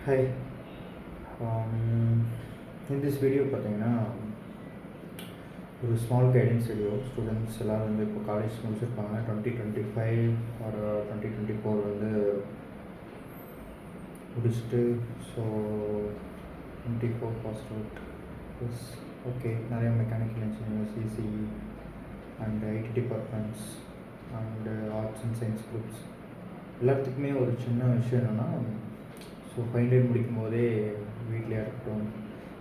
Hi. In this video பார்த்தீங்கன்னா ஒரு small guidance video. Students எல்லோரும் வந்து இப்போ காலேஜ் முடிச்சிருப்பாங்க. 2025 ஆர் 2024 வந்து முடிச்சுட்டு, so 24 pass out. Yes, okay. நிறைய mechanical engineering, CCE and IT departments and arts and science groups எல்லாத்துக்குமே ஒரு சின்ன விஷயம் என்னென்னா, ஸோ ஃபைனல் இயர் முடிக்கும் போதே வீட்லேயே இருக்கட்டும்,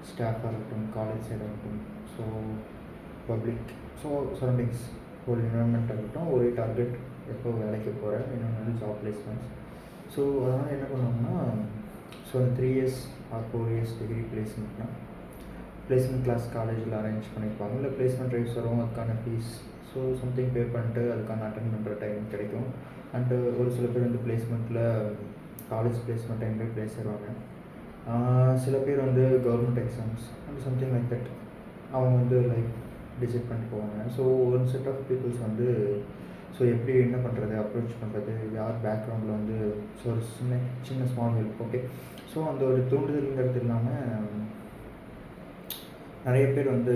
ஸ்டாஃபாக இருக்கட்டும், காலேஜ் சைடாக இருக்கட்டும், ஸோ பப்ளிக், ஸோ சரௌண்டிங்ஸ், ஒரு என்வரன்மெண்ட்டாக இருக்கட்டும், ஒரே டார்கெட், எப்போ வேலைக்கு போகிறேன், இன்னொன்று ஜாப் பிளேஸ்மெண்ட்ஸ். ஸோ அதனால் என்ன பண்ணுவாங்கன்னா, ஸோ அந்த 3 இயர்ஸ் ஆர் 4 இயர்ஸ் டிகிரி பிளேஸ்மெண்ட்னா பிளேஸ்மெண்ட் கிளாஸ் காலேஜில் அரேஞ்ச் பண்ணியிருப்பாங்க. இல்லை பிளேஸ்மெண்ட் ட்ரைவ்ஸ் வரும், அதுக்கான ஃபீஸ், ஸோ சம்திங் பே பண்ணிட்டு அதுக்கான அட்டன் பண்ணுற டைம் கிடைக்கும். அண்டு ஒரு சில பேர் வந்து பிளேஸ்மெண்ட்டில் காலேஜ் பிளேஸ்மெண்ட் டைம்லேயே ப்ளேஸ் ஆகிடுவாங்க. சில பேர் வந்து government exams and something like that அவங்க வந்து லைக் டிசைட் பண்ணிட்டு போவாங்க. ஸோ ஒரு செட் ஆஃப் பீப்புள்ஸ் வந்து ஸோ எப்படி என்ன பண்ணுறது, அப்ரோச் பண்ணுறது, யார் பேக்ரவுண்டில் வந்து ஸோ ஒரு சின்ன ஸ்மால் ஹெல்ப், ஓகே. ஸோ அந்த ஒரு தூண்டுதல்ங்கிறது இல்லாமல் நிறைய பேர் வந்து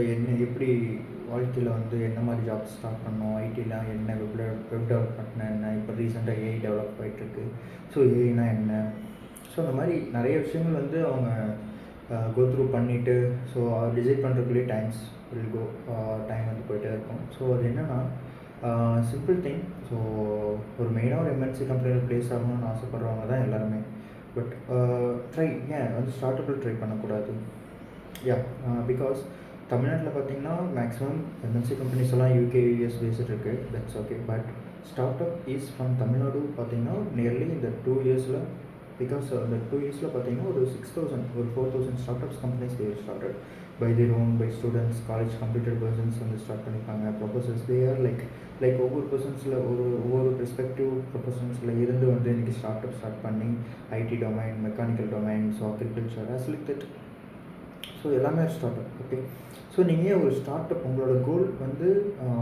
எப்படி வாழ்க்கையில் வந்து என்ன மாதிரி ஜாப் ஸ்டார்ட் பண்ணணும், ஐடியில் என்ன, வெப் டெவலப்மெண்ட்னா என்ன, இப்போ ரீசெண்டாக ஏஐ டெவலப் ஆகிட்டுருக்கு, ஸோ ஏஐனா என்ன, ஸோ அந்த மாதிரி நிறைய விஷயங்கள் வந்து அவங்க கோ த்ரூ பண்ணிவிட்டு, ஸோ டிசைட் பண்ணுறதுக்குள்ளேயே டைம் வந்து போயிட்டே இருக்கும். ஸோ அது என்னென்னா சிம்பிள் திங். ஸோ ஒரு மெயினாக ஒரு எம்என்சி கம்பெனியில் ப்ளேஸ் ஆகணும்னு ஆசைப்படுறவங்க தான் எல்லாருமே. பட் ட்ரை ஏன் வந்து ஸ்டார்ட் அப்பில் ட்ரை பண்ணக்கூடாது? யா, பிகாஸ் தமிழ்நாட்டில் பார்த்தீங்கன்னா மேக்ஸிமம் எம்என்சி கம்பெனிஸ் எல்லாம் யூகே யூஎஸ் பேஸ்ட் இருக்குது, that's okay. But start up is from Tamil Nadu பார்த்தீங்கன்னா நியர்லி இந்த 2 இயர்ஸில், பிகாஸ் அந்த 2 இயர்ஸில் பார்த்தீங்கன்னா ஒரு 6,000 ஒரு 4,000 startups companies there started by their own, by students, college completed persons வந்து ஸ்டார்ட் பண்ணியிருக்காங்க. ப்ரொஃபஸர்ஸ் தே ஆர் லைக் ஒவ்வொரு பர்சன்ஸில் ஒவ்வொரு பெர்ஸ்பெக்டிவ் ப்ரொஃபஷன்ஸில் இருந்து வந்து இன்றைக்கி ஸ்டார்ட் பண்ணி IT domain, mechanical domain, so agriculture as like that, so எல்லாமே ஸ்டார்ட் அப், ஓகே. ஸோ நீங்கள் ஒரு ஸ்டார்ட் அப், உங்களோட கோல் வந்து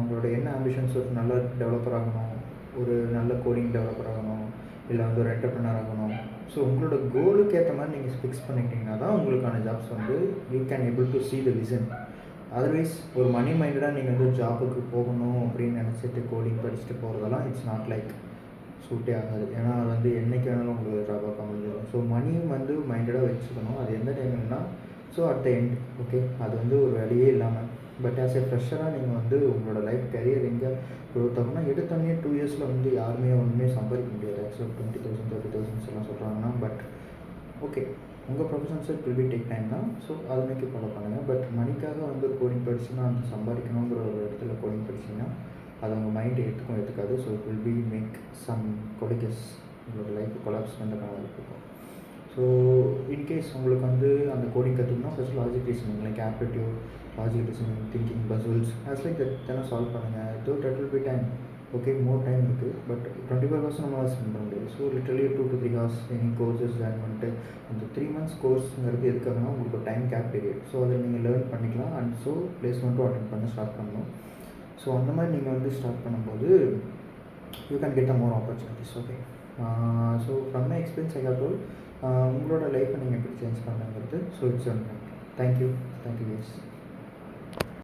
உங்களோட என்ன ஆம்பிஷன்ஸ், ஒரு நல்ல டெவலப்பர் ஆகணும், ஒரு நல்ல கோடிங் டெவலப்பர் ஆகணும், இல்லை வந்து ஒரு என்டர்ப்ரனர் ஆகணும். ஸோ உங்களோட கோலுக்கு ஏற்ற மாதிரி நீங்கள் ஃபிக்ஸ் பண்ணிட்டீங்கன்னா தான் உங்களுக்கான ஜாப்ஸ் வந்து you can able to see the vision. Otherwise ஒரு மணி மைண்டடாக நீங்கள் வந்து ஜாபுக்கு போகணும் அப்படின்னு நினச்சிட்டு கோடிங் படிச்சுட்டு போகிறதெல்லாம் இட்ஸ் நாட் லைக் சூட்டே ஆகாது. ஏன்னா அது வந்து என்றைக்கு வேணாலும் உங்களுக்கு ஜாபாக அமைஞ்சிடும். ஸோ மணியும் வந்து மைண்டடாக வச்சுக்கணும். அது எந்த டைம்னா so at the end, okay, அது வந்து ஒரு வேலையே இல்லாமல், பட் ஆஸ் ஏ ஃப்ரெஷராக நீங்கள் வந்து உங்களோட லைஃப் கரியர் எங்கே க்ரோத் ஆகும்னா, எடுத்தோடனே 2 இயர்ஸில் வந்து யாருமே ஒன்றுமே சம்பாதிக்க முடியாது. ஆக்சுவலாக 20,000 30,000 எல்லாம் சொல்கிறாங்கன்னா, பட் ஓகே, உங்கள் professions will be take time தான். ஸோ அதை நோக்கி ஃபாலோ பண்ணுங்கள். பட் மணிக்காக வந்து கோடிங் படிச்சுன்னா, அந்த சம்பாதிக்கணுங்கிற ஒரு இடத்துல கோடிங் படிச்சிங்கன்னா அது உங்கள் மைண்டு ஏற்றுக்காது. So it will be make some colleagues, உங்களோட லைஃப் கொலாப்ஸ் பண்ணுறதுக்கான இருக்கும். ஸோ இன்கேஸ் உங்களுக்கு வந்து அந்த கோடிங் கற்றுக்கணும்னா first logic reasoning, like aptitude, logic reasoning, thinking, puzzles as like that தானே சால்வ் பண்ணுங்கள். That will be time, okay, more time இருக்குது. பட் 24 ஹவர்ஸ் நம்மளால் ஸ்பெண்ட் பண்ண முடியாது. So literally 2 to 3 hours any courses join பண்ணிட்டு, அந்த 3 months கோர்ஸுங்கிறது எதுக்காகனா உங்களுக்கு ஒரு டைம் கேப் பீரியட். ஸோ அதை நீங்கள் லேர்ன் பண்ணிக்கலாம். அண்ட் ஸோ பிளேஸ்மெண்ட்டும் அட்டென்ட் பண்ண ஸ்டார்ட் பண்ணணும். ஸோ அந்த மாதிரி நீங்கள் வந்து ஸ்டார்ட் பண்ணும்போது you can get a more opportunities, okay. So from my experience I have told உங்களோட லைஃப்பை நீங்கள் எப்படி சேஞ்ச் பண்ணுங்கிறது. So it's one. Thank you. Guys.